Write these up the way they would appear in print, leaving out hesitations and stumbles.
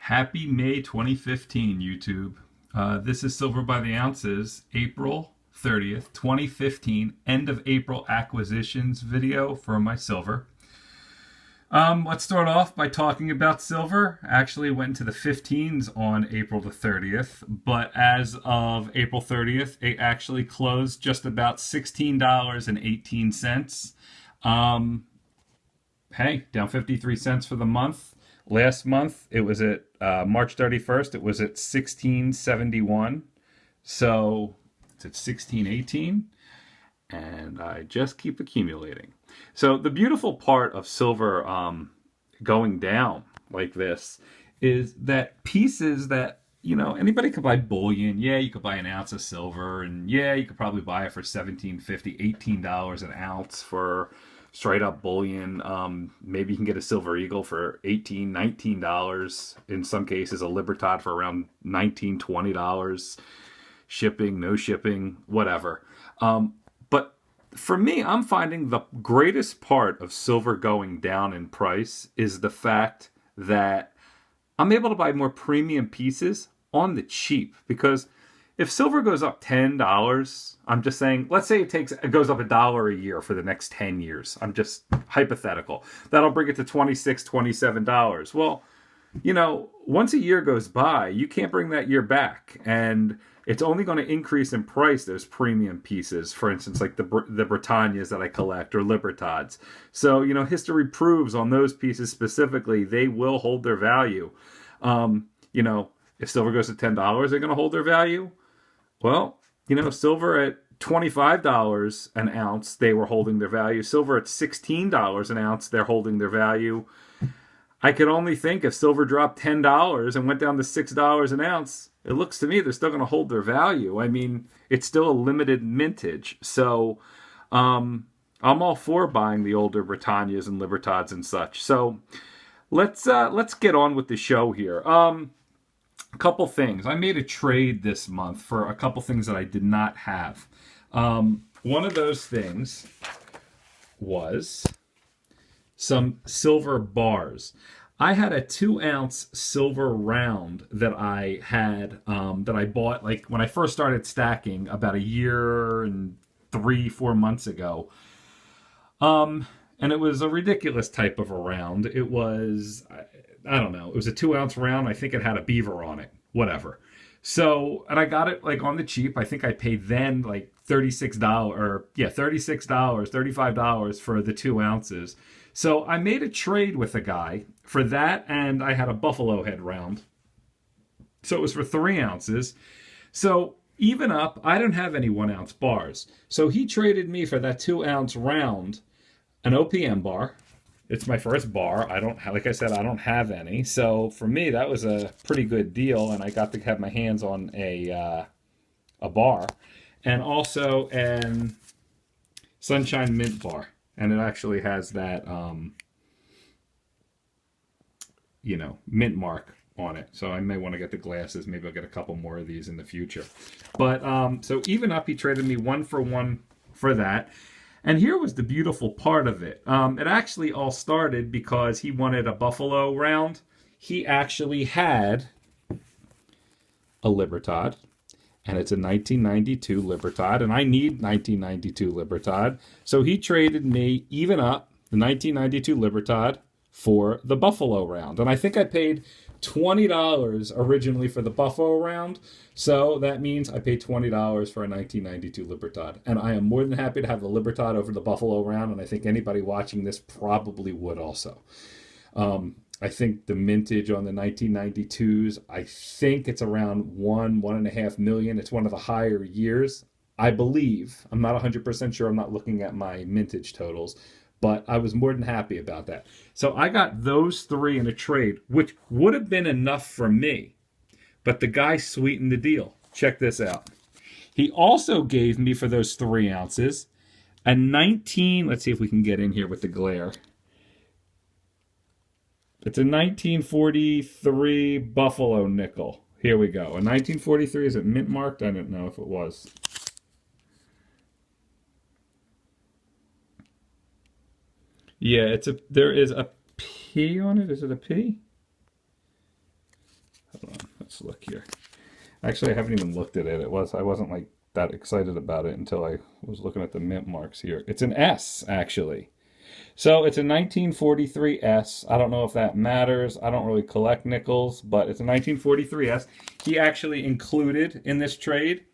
Happy May 2015, YouTube. This is Silver by the Ounces, April 30th, 2015, end of April acquisitions video for my silver. Let's start off by talking about silver. Actually went into the 15s on April the 30th, but as of April 30th, it actually closed just about $16.18. Hey, down 53 cents for the month. Last month, it was at March 31st, it was at 1671. So it's at 1618. And I just keep accumulating. So the beautiful part of silver going down like this is that pieces that, anybody could buy bullion. Yeah, you could buy an ounce of silver, and yeah, you could probably buy it for $17.50, $18 an ounce for straight up bullion. Maybe you can get a silver eagle for $18, $19. In some cases, a Libertad for around $19, $20. Shipping, no shipping, whatever. But for me, I'm finding the greatest part of silver going down in price is the fact that I'm able to buy more premium pieces on the cheap. Because if silver goes up $10, I'm just saying, let's say it goes up $1 a year for the next 10 years. I'm just hypothetical. That'll bring it to $26, $27. Well, once a year goes by, you can't bring that year back. And it's only going to increase in price, those premium pieces, for instance, like the Britannias that I collect or Libertads. So, history proves on those pieces specifically, they will hold their value. If silver goes to $10, they're going to hold their value. Well, silver at $25 an ounce, they were holding their value. Silver at $16 an ounce, they're holding their value. I could only think if silver dropped $10 and went down to $6 an ounce, it looks to me they're still going to hold their value. I mean, it's still a limited mintage. So I'm all for buying the older Britannias and Libertads and such. So let's get on with the show here. A couple things. I made a trade this month for a couple things that I did not have. One of those things was some silver bars. I had a 2-ounce silver round that I had that I bought like when I first started stacking about a year and 3-4 months ago. And it was a ridiculous type of a round. It was, I don't know, it was a 2-ounce round. I think it had a beaver on it, whatever. So, and I got it like on the cheap. I think I paid then like $36 $35 for the 2 ounces. So I made a trade with a guy for that, and I had a buffalo head round. So it was for 3 ounces. So even up, I don't have any 1-ounce bars. So he traded me for that 2-ounce round an OPM bar. It's my first bar. I don't have, like I said, I don't have any. So for me, that was a pretty good deal, and I got to have my hands on a bar, and also an Sunshine Mint bar. And it actually has that, mint mark on it. So I may want to get the glasses. Maybe I'll get a couple more of these in the future. But so even up, he traded me 1 for 1 for that. And here was the beautiful part of it. It actually all started because he wanted a buffalo round. He actually had a Libertad. And it's a 1992 Libertad, and I need 1992 Libertad. So he traded me, even up, the 1992 Libertad for the Buffalo round. And I think I paid $20 originally for the Buffalo round. So that means I paid $20 for a 1992 Libertad. And I am more than happy to have the Libertad over the Buffalo round, and I think anybody watching this probably would also. I think the mintage on the 1992s, I think it's around 1.5 million. It's one of the higher years, I believe. I'm not 100% sure. I'm not looking at my mintage totals, but I was more than happy about that. So I got those 3 in a trade, which would have been enough for me, but the guy sweetened the deal. Check this out. He also gave me for those 3 ounces a 19, let's see if we can get in here with the glare. It's a 1943 Buffalo nickel. Here we go. A 1943, is it mint marked? I don't know if it was. Yeah, there is a P on it. Is it a P? Let's look here. Actually, I haven't even looked at it. I wasn't like that excited about it until I was looking at the mint marks here. It's an S, actually. So it's a 1943 S. I don't know if that matters. I don't really collect nickels, but it's a 1943 S. He actually included in this trade,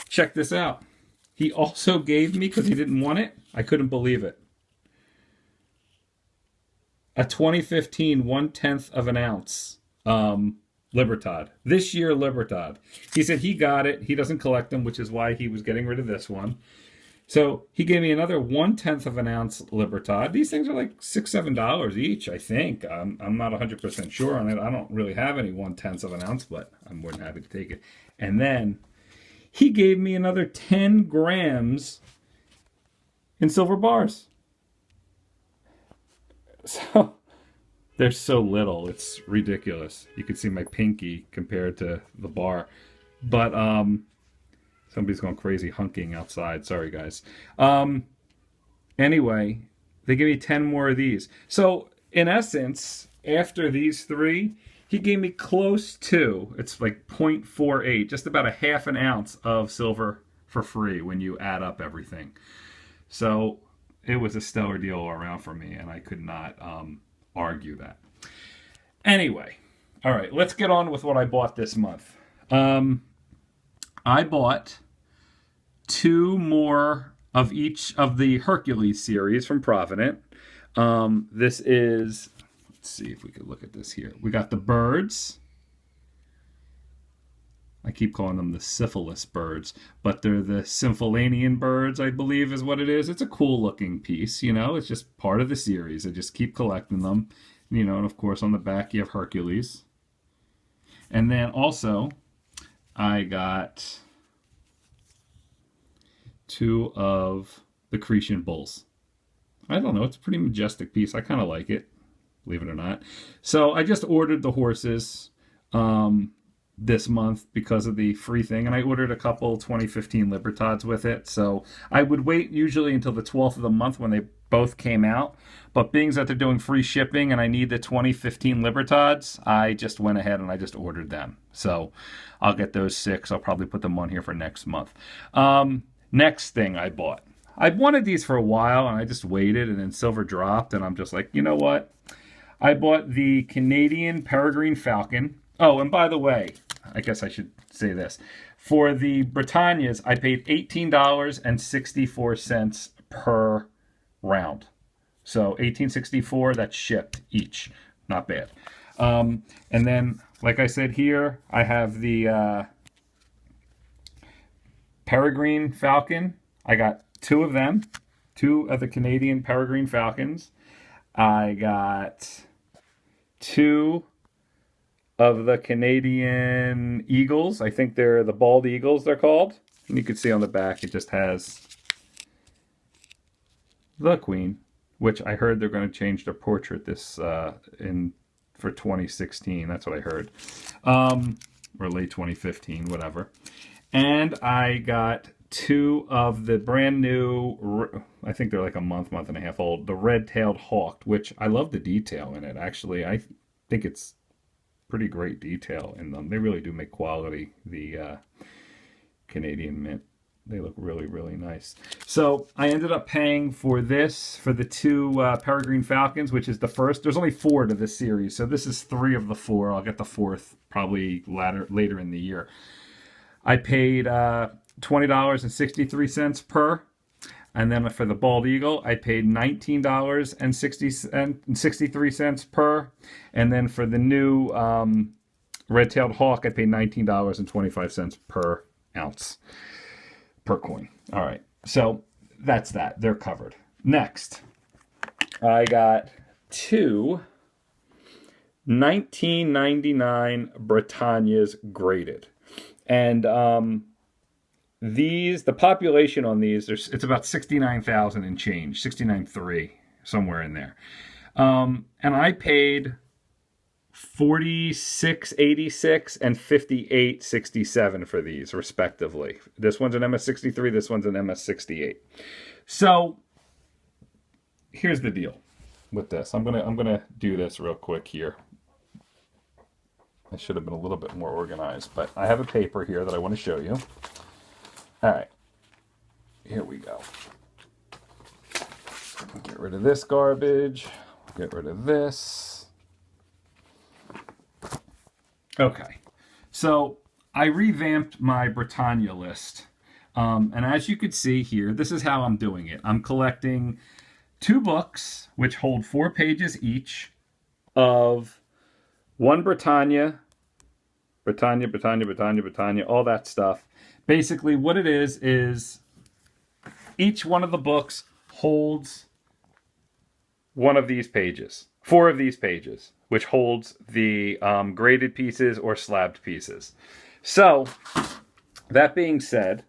check this out. He also gave me, because he didn't want it, I couldn't believe it, a 2015 1/10 of an ounce Libertad. This year Libertad. He said he got it. He doesn't collect them, which is why he was getting rid of this one. So he gave me another 1/10 of an ounce Libertad. These things are like $6, $7 each, I think. I'm not 100% sure on it. I don't really have any 1/10 of an ounce, but I'm more than happy to take it. And then he gave me another 10 grams in silver bars. So there's so little, it's ridiculous. You can see my pinky compared to the bar. But somebody's going crazy hunking outside. Sorry, guys. Anyway, they give me 10 more of these. So in essence, after these three, he gave me close to, it's like 0.48, just about a half an ounce of silver for free when you add up everything. So it was a stellar deal all around for me, and I could not argue that. Anyway, all right, let's get on with what I bought this month. I bought 2 more of each of the Hercules series from Provident. This is, let's see if we could look at this here. We got the birds. I keep calling them the syphilis birds, but they're the Symphilanian birds, I believe is what it is. It's a cool looking piece, you know, it's just part of the series. I just keep collecting them, you know, and of course on the back you have Hercules. And then also I got 2 of the Cretan bulls. I don't know, it's a pretty majestic piece. I kind of like it, believe it or not. So I just ordered the horses this month because of the free thing, and I ordered a couple 2015 Libertads with it. So I would wait usually until the 12th of the month when they both came out, but being that they're doing free shipping and I need the 2015 Libertads, I just went ahead and I just ordered them. So I'll get those 6. I'll probably put them on here for next month. Next thing I bought. I wanted these for a while and I just waited, and then silver dropped and I'm just like, you know what? I bought the Canadian Peregrine Falcon. Oh, and by the way, I guess I should say this. For the Britannias, I paid $18.64 per round. So $18.64, that's shipped each. Not bad. And then, like I said here, I have the Peregrine Falcon. I got 2 of them. 2 of the Canadian Peregrine Falcons. I got 2 of the Canadian Eagles. I think they're the bald eagles, they're called. And you can see on the back, it just has the Queen, which I heard they're going to change their portrait this for 2016. That's what I heard. Or late 2015, whatever. And I got 2 of the brand new, I think they're like a month and a half old, the red-tailed hawk, which I love the detail in it. Actually, I think it's pretty great detail in them. They really do make quality, the Canadian mint. They look really, really nice. So I ended up paying for this, for the 2 Peregrine Falcons, which is the first. There's only 4 to this series, so this is 3 of the 4. I'll get the 4th probably later in the year. I paid $20.63 per. And then for the bald eagle, I paid $19.63 per. And then for the new red-tailed hawk, I paid $19.25 per ounce, per coin. All right, so that's that. They're covered. Next, I got 2 1999 Britannias graded. And the population on these, it's about 69,000 and change, 69.3, somewhere in there. And I paid $46.86 and $58.67 for these, respectively. This one's an MS63, this one's an MS68. So here's the deal with this. I'm gonna do this real quick here. I should have been a little bit more organized, but I have a paper here that I want to show you. All right, here we go. Get rid of this garbage. Get rid of this. Okay, so I revamped my Britannia list. And as you can see here, this is how I'm doing it. I'm collecting 2 books, which hold 4 pages each, of one Britannia, all that stuff. Basically, what it is each one of the books holds one of these pages, 4 of these pages, which holds the graded pieces or slabbed pieces. So, that being said,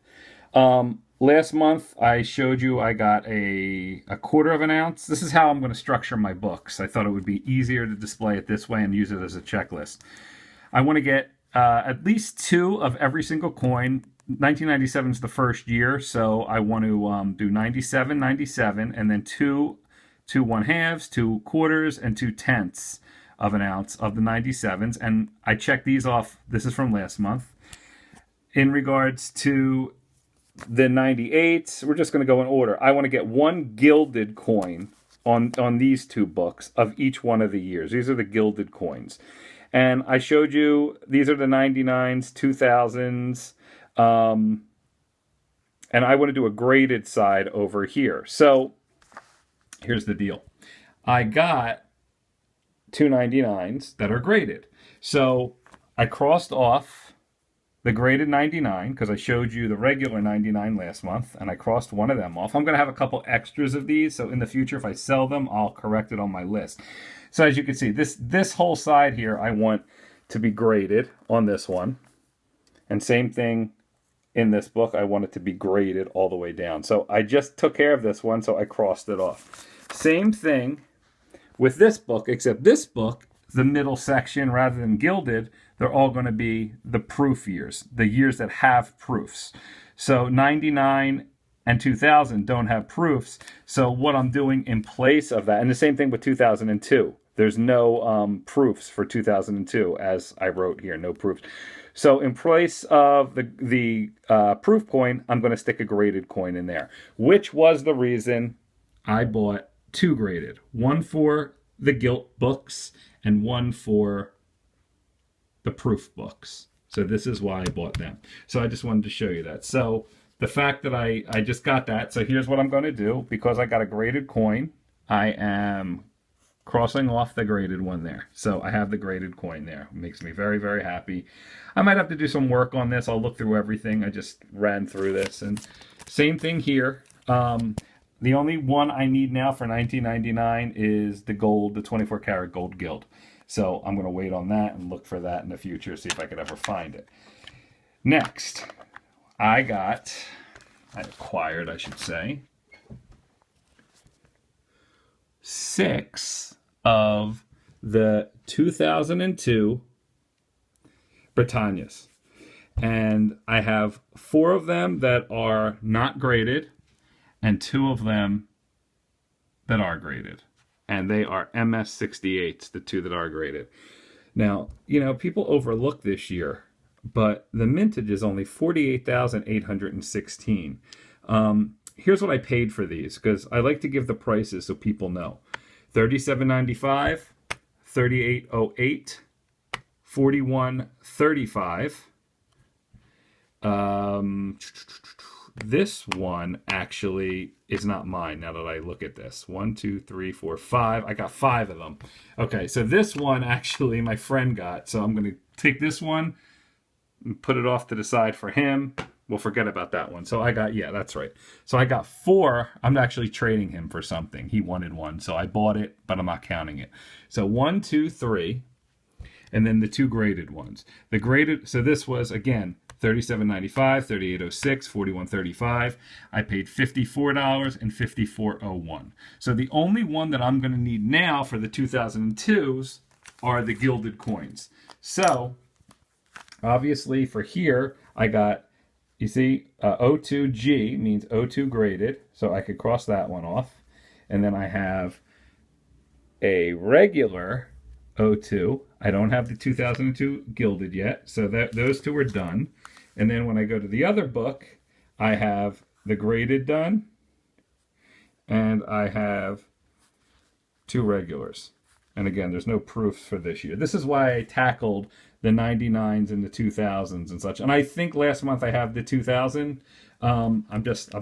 last month I showed you I got a 1/4 of an ounce. This is how I'm going to structure my books. I thought it would be easier to display it this way and use it as a checklist. I want to get at least 2 of every single coin. 1997 is the first year, so I want to do 97, 97, and then 2 1/2, 2 1/4, and 2 1/10 of an ounce of the 97s. And I checked these off. This is from last month. In regards to the 98s, we're just going to go in order. I want to get 1 gilded coin on these 2 books of each one of the years. These are the gilded coins. And I showed you, these are the 99s, 2000s, and I want to do a graded side over here. So here's the deal. I got 2 99s that are graded. So I crossed off the graded 99, because I showed you the regular 99 last month, and I crossed one of them off. I'm going to have a couple extras of these, so in the future, if I sell them, I'll correct it on my list. So as you can see, this whole side here, I want to be graded on this one. And same thing in this book, I want it to be graded all the way down. So I just took care of this one, so I crossed it off. Same thing with this book, except this book, the middle section, rather than gilded, they're all going to be the proof years, the years that have proofs. So 99 and 2000 don't have proofs. So what I'm doing in place of that, and the same thing with 2002. There's no proofs for 2002, as I wrote here, no proofs. So in place of the proof coin, I'm going to stick a graded coin in there, which was the reason I bought 2 graded. One for the gilt books and one for the proof books. So this is why I bought them. So I just wanted to show you that. So the fact that I just got that, so here's what I'm going to do. Because I got a graded coin, I am crossing off the graded one there. So I have the graded coin there. It makes me very, very happy. I might have to do some work on this. I'll look through everything. I just ran through this. And same thing here. The only one I need now for 1999 is the gold, the 24 karat gold gild. So I'm going to wait on that and look for that in the future, see if I could ever find it. Next, I acquired, I should say, 6 of the 2002 Britannias. And I have 4 of them that are not graded and 2 of them that are graded. And they are MS68s, the 2 that are graded. Now, you know, people overlook this year, but the mintage is only 48,816. Here's what I paid for these, because I like to give the prices so people know. $37.95, $38.08, $41.35. This one actually is not mine now that I look at this. 1, 2, 3, 4, 5. I got 5 of them. Okay, so this one actually my friend got. So I'm going to take this one and put it off to the side for him. We'll forget about that one. So I got, yeah, that's right. So I got 4. I'm actually trading him for something. He wanted one. So I bought it, but I'm not counting it. So 1, 2, 3. And then the 2 graded ones. The graded, so this was, again, $37.95, $38.06, $41.35. I paid $54 and $54.01. So the only one that I'm going to need now for the 2002s are the gilded coins. So obviously for here, I got, you see, O2G means O2 graded. So I could cross that one off. And then I have a regular '02. I don't have the 2002 gilded yet, so that those two are done. And then when I go to the other book, I have the graded done, and I have two regulars. And again, there's no proofs for this year. This is why I tackled the 99s and the 2000s and such. And I think last month I have the 2000. I'll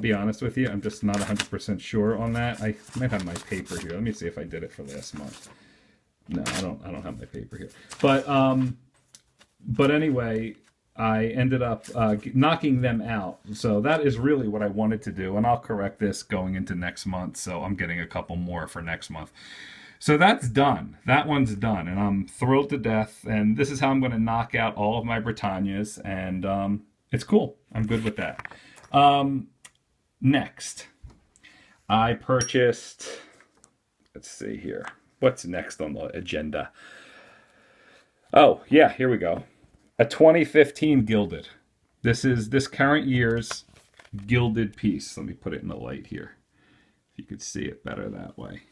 be honest with you, I'm just not 100% sure on that. I might have my paper here. Let me see if I did it for last month. No, I don't have my paper here. But anyway, I ended up knocking them out. So that is really what I wanted to do. And I'll correct this going into next month. So I'm getting a couple more for next month. So that's done. That one's done. And I'm thrilled to death. And this is how I'm going to knock out all of my Britannias. And it's cool. I'm good with that. Next, I purchased, let's see here. What's next on the agenda? Oh, yeah, here we go. A 2015 gilded. This is this current year's gilded piece. Let me put it in the light here. If you could see it better that way.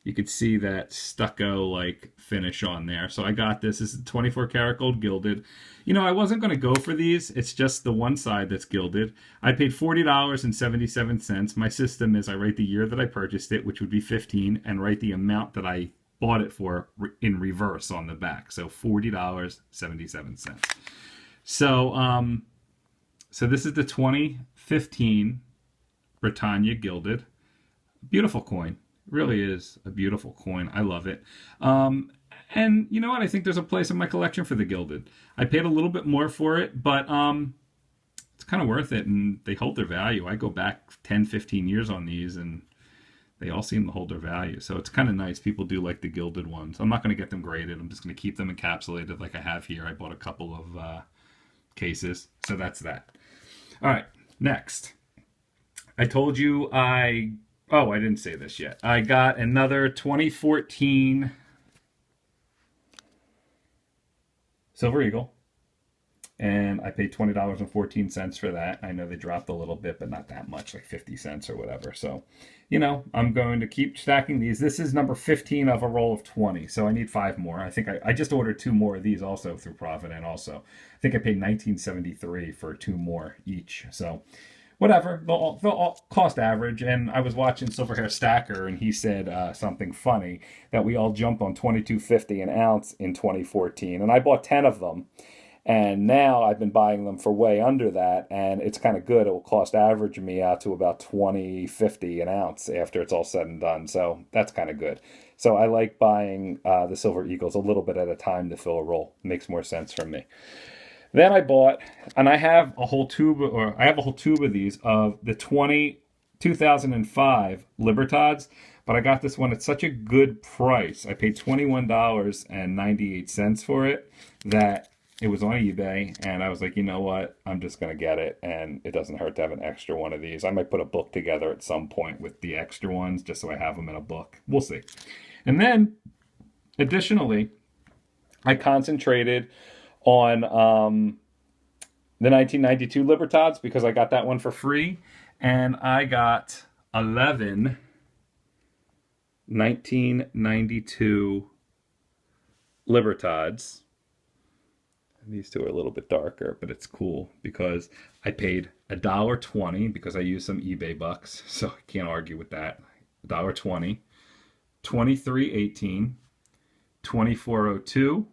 You could see that stucco like finish on there. So I got this. This is 24 karat gold gilded. You know, I wasn't going to go for these. It's just the one side that's gilded. I paid $40.77. My system is I write the year that I purchased it, which would be 15, and write the amount that I bought it for in reverse on the back. So $40.77. So this is the 2015 Britannia gilded. Beautiful coin. Really is a beautiful coin. I love it. And you know what? I think there's a place in my collection for the gilded. I paid a little bit more for it, but it's kind of worth it, and they hold their value. I go back 10, 15 years on these, and they all seem to hold their value. So it's kind of nice. People do like the gilded ones. I'm not going to get them graded. I'm just going to keep them encapsulated like I have here. I bought a couple of cases. So that's that. All right, next. I told you Oh, I didn't say this yet. I got another 2014 Silver Eagle, and I paid $20.14 for that. I know they dropped a little bit, but not that much, like 50 cents or whatever. So, you know, I'm going to keep stacking these. This is number 15 of a roll of 20, so I need 5 more. I think I just ordered 2 more of these also through Provident also. I think I paid $19.73 for 2 more each, so whatever, they'll all cost average. And I was watching Silver Hair Stacker, and he said something funny, that we all jumped on $22.50 an ounce in 2014, and I bought 10 of them, and now I've been buying them for way under that, and it's kind of good. It will cost average me out to about $20.50 an ounce after it's all said and done, so that's kind of good. So I like buying the Silver Eagles a little bit at a time to fill a roll. It makes more sense for me. Then I bought, and I have a whole tube of these of the 2005 Libertads, but I got this one at such a good price. I paid $21.98 for it, that it was on eBay, and I was like, you know what, I'm just going to get it, and it doesn't hurt to have an extra one of these. I might put a book together at some point with the extra ones, just so I have them in a book. We'll see. And then, additionally, I concentrated on the 1992 Libertads, because I got that one for free, and I got 11 1992 Libertads. These two are a little bit darker, but it's cool because I paid $1.20 because I used some eBay bucks, so I can't argue with that. $1.20, 23.18, 24.02,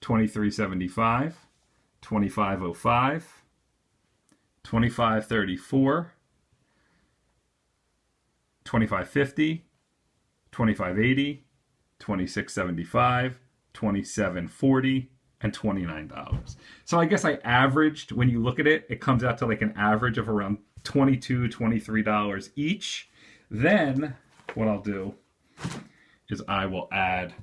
23.75, 25.05, 25.34, 25.50, 25.80, 26.75, 27.40, and $29. So I guess I averaged, when you look at it, it comes out to like an average of around $22, $23 each. Then what I'll do is I will add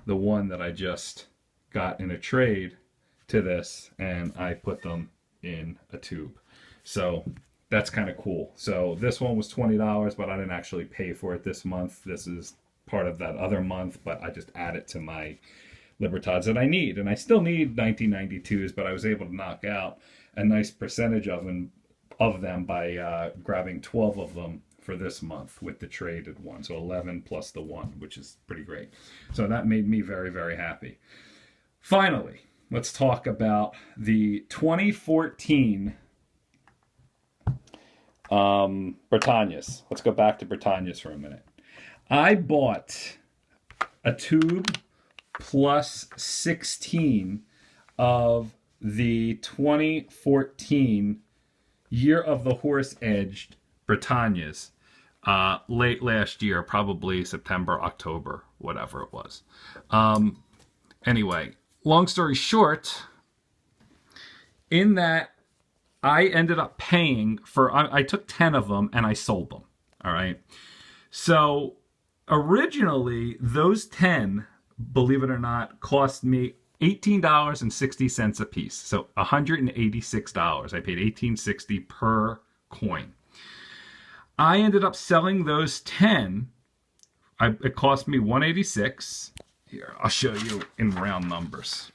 the one that I just got in a trade to this, and I put them in a tube. So that's kind of cool. So this one was $20, but I didn't actually pay for it this month. This is part of that other month, but I just add it to my Libertads that I need. And I still need 1992s, but I was able to knock out a nice percentage of them by grabbing 12 of them for this month with the traded one. So 11 plus the 1, which is pretty great. So that made me very, very happy. Finally, let's talk about the 2014 Britannias. Let's go back to Britannias for a minute. I bought a tube plus 16 of the 2014 Year of the Horse Edged Britannias late last year, probably September, October, whatever it was. Anyway, long story short, in that I ended up paying for, I took 10 of them and I sold them. All right. So originally those 10, believe it or not, cost me $18.60 a piece. So $186. I paid $18.60 per coin. I ended up selling those 10. It cost me $186. Here, I'll show you in round numbers.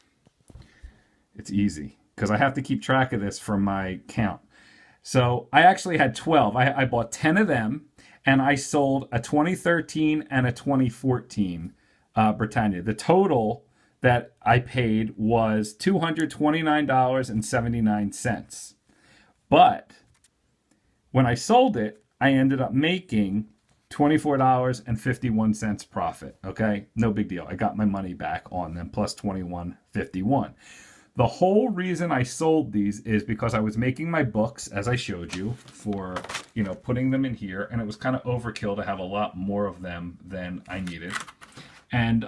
It's easy because I have to keep track of this for my count. So I actually had 12. I bought 10 of them, and I sold a 2013 and a 2014 Britannia. The total that I paid was $229.79. But when I sold it, I ended up making $24.51 profit. Okay, no big deal. I got my money back on them plus $21.51. The whole reason I sold these is because I was making my books, as I showed you, for, putting them in here, and it was kind of overkill to have a lot more of them than I needed. And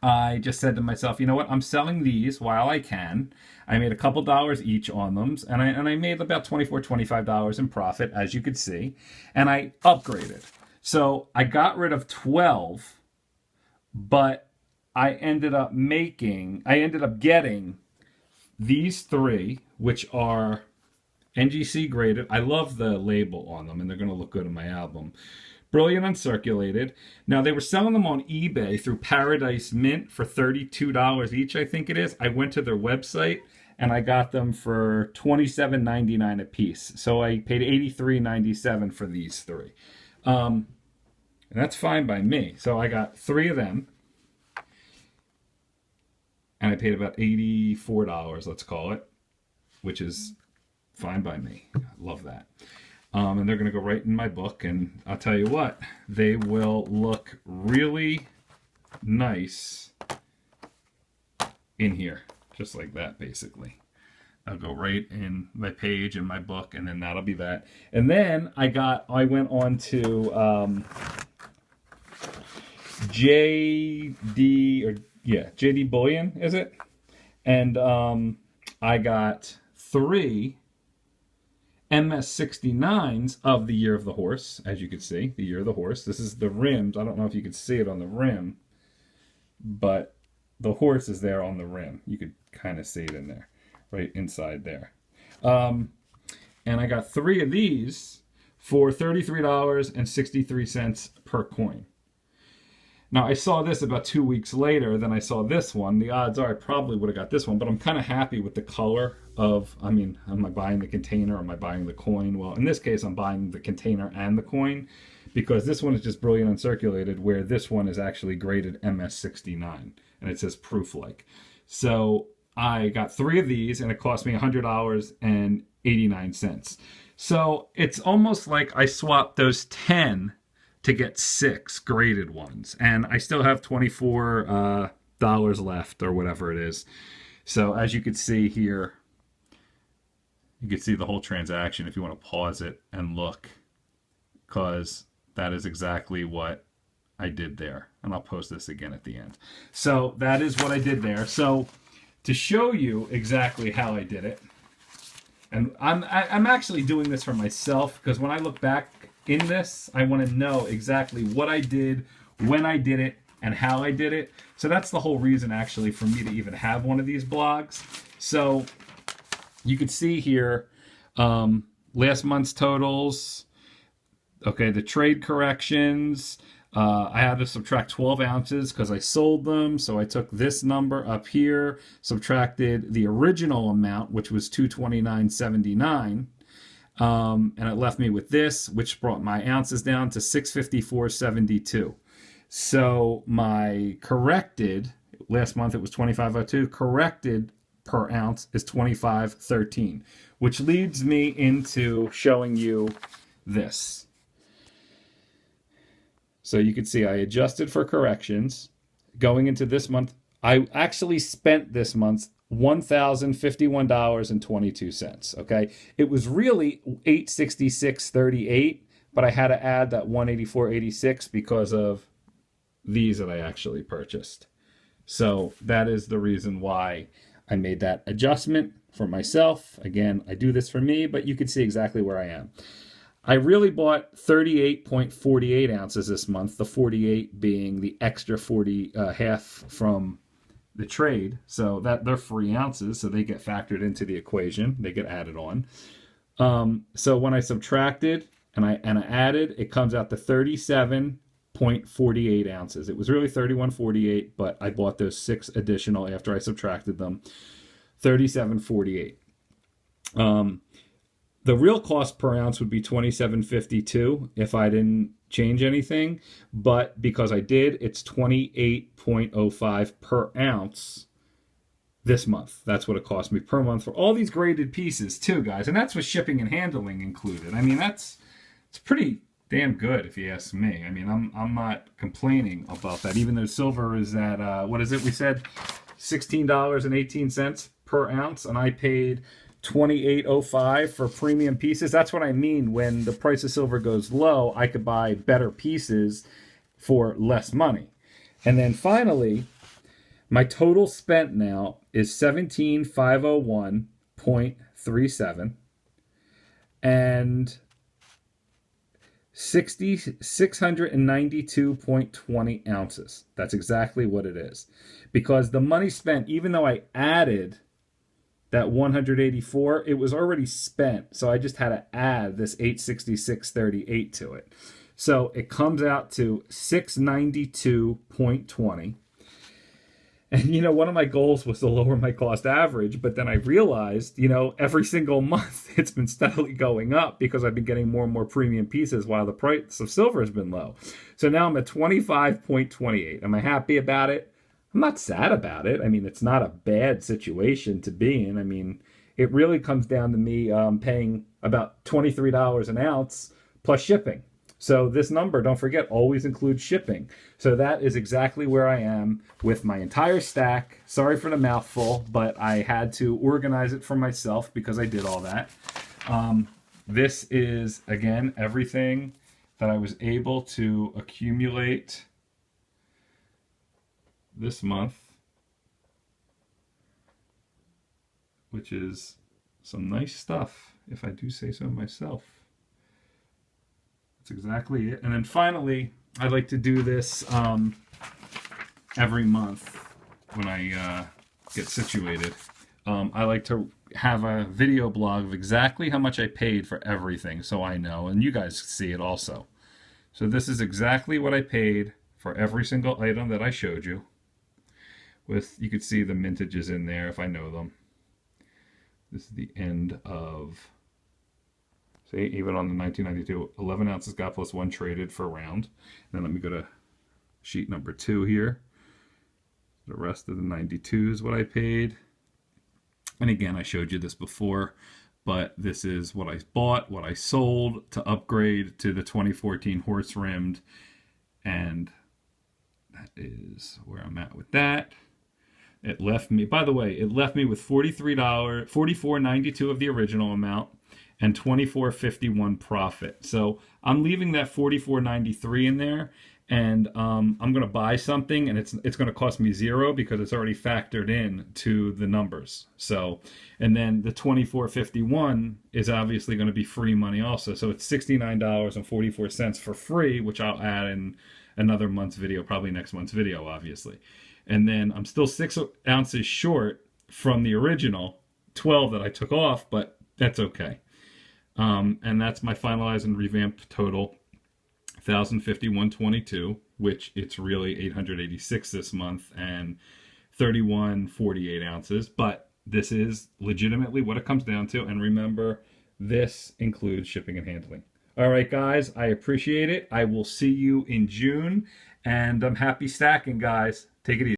I just said to myself, you know what? I'm selling these while I can. I made a couple dollars each on them, and I made about $24, $25 in profit, as you could see, and I upgraded. So I got rid of 12, but I ended up getting these 3, which are NGC graded. I love the label on them, and they're going to look good in my album. Brilliant Uncirculated. Now, they were selling them on eBay through Paradise Mint for $32 each, I think it is. I went to their website, and I got them for $27.99 a piece. So I paid $83.97 for these 3. And that's fine by me. So I got 3 of them, and I paid about $84, let's call it, which is fine by me. I love that. And they're going to go right in my book, and I'll tell you what, they will look really nice in here, just like that, basically. I'll go right in my page in my book, and then that'll be that. And then I went on to JD Bullion, is it? And I got 3 MS69s of the Year of the Horse, as you can see, the Year of the Horse. This is the rims. I don't know if you could see it on the rim, but the horse is there on the rim. You could kind of see it in there, right inside there. And I got 3 of these for $33.63 per coin. Now, I saw this about 2 weeks later than I saw this one. The odds are I probably would have got this one, but I'm kind of happy with the color of, am I buying the container or am I buying the coin? Well, in this case, I'm buying the container and the coin because this one is just Brilliant Uncirculated, where this one is actually graded MS69, and it says proof-like. So I got 3 of these, and it cost me $100.89. So it's almost like I swapped those 10 to get 6 graded ones, and I still have $24 left or whatever it is. So as you can see here, you can see the whole transaction if you want to pause it and look, because that is exactly what I did there. And I'll post this again at the end. So that is what I did there. So to show you exactly how I did it, and I'm actually doing this for myself, because when I look back in this, I want to know exactly what I did, when I did it, and how I did it. So that's the whole reason, actually, for me to even have one of these blogs. So you can see here, last month's totals, okay, the trade corrections. I had to subtract 12 ounces because I sold them. So I took this number up here, subtracted the original amount, which was $229.79. And it left me with this, which brought my ounces down to 654.72. So my corrected, last month it was 25.02, corrected per ounce is 25.13, which leads me into showing you this. So you can see I adjusted for corrections. Going into this month, I actually spent this month $1,051.22. Okay, it was really $866.38, but I had to add that $184.86 because of these that I actually purchased. So that is the reason why I made that adjustment for myself. Again, I do this for me, but you can see exactly where I am. I really bought 38.48 ounces this month, the 48 being the extra 40 half from the trade. So that they're free ounces, so they get factored into the equation. They get added on. So when I subtracted and I added, it comes out to 37.48 ounces. It was really 31.48, but I bought those 6 additional after I subtracted them. 37.48. The real cost per ounce would be $27.52 if I didn't change anything, but because I did, it's $28.05 per ounce this month. That's what it cost me per month for all these graded pieces too, guys. And that's with shipping and handling included. I mean, it's pretty damn good if you ask me. I mean, I'm not complaining about that, even though silver is at what is it? We said $16.18 per ounce, and I paid $28.05 for premium pieces. That's what I mean when the price of silver goes low. I could buy better pieces for less money. And then finally, my total spent now is $17,501.37 and 692.20 ounces. That's exactly what it is. Because the money spent, even though I added that 184, it was already spent. So I just had to add this 866.38 to it. So it comes out to 692.20. And, you know, one of my goals was to lower my cost average, but then I realized, you know, every single month it's been steadily going up because I've been getting more and more premium pieces while the price of silver has been low. So now I'm at 25.28. Am I happy about it? I'm not sad about it. I mean, it's not a bad situation to be in. I mean, it really comes down to me paying about $23 an ounce plus shipping. So this number, don't forget, always includes shipping. So that is exactly where I am with my entire stack. Sorry for the mouthful, but I had to organize it for myself because I did all that. This is, again, everything that I was able to accumulate this month, which is some nice stuff, if I do say so myself. That's exactly it. And then finally, I like to do this every month when I get situated. I like to have a video blog of exactly how much I paid for everything, so I know, and you guys see it also. So this is exactly what I paid for every single item that I showed you. With, you could see the mintages in there if I know them. This is the end of, see, even on the 1992, 11 ounces got plus 1 traded for a round. Then let me go to sheet number 2 here. The rest of the 92 is what I paid. And again, I showed you this before, but this is what I bought, what I sold to upgrade to the 2014 horse rimmed. And that is where I'm at with that. It left me, by the way, it left me with $44.92 of the original amount and $24.51 profit. So I'm leaving that $44.93 in there, and I'm going to buy something, and it's going to cost me $0 because it's already factored in to the numbers. So, and then the $24.51 is obviously going to be free money also. So it's $69.44 for free, which I'll add in another month's video, probably next month's video, obviously. And then I'm still 6 ounces short from the original 12 that I took off, but that's okay. And that's my finalized and revamped total, 1,051.22, which it's really 886 this month and 31.48 ounces. But this is legitimately what it comes down to. And remember, This includes shipping and handling. All right, guys, I appreciate it. I will see you in June, and I'm happy stacking, guys. Take it easy.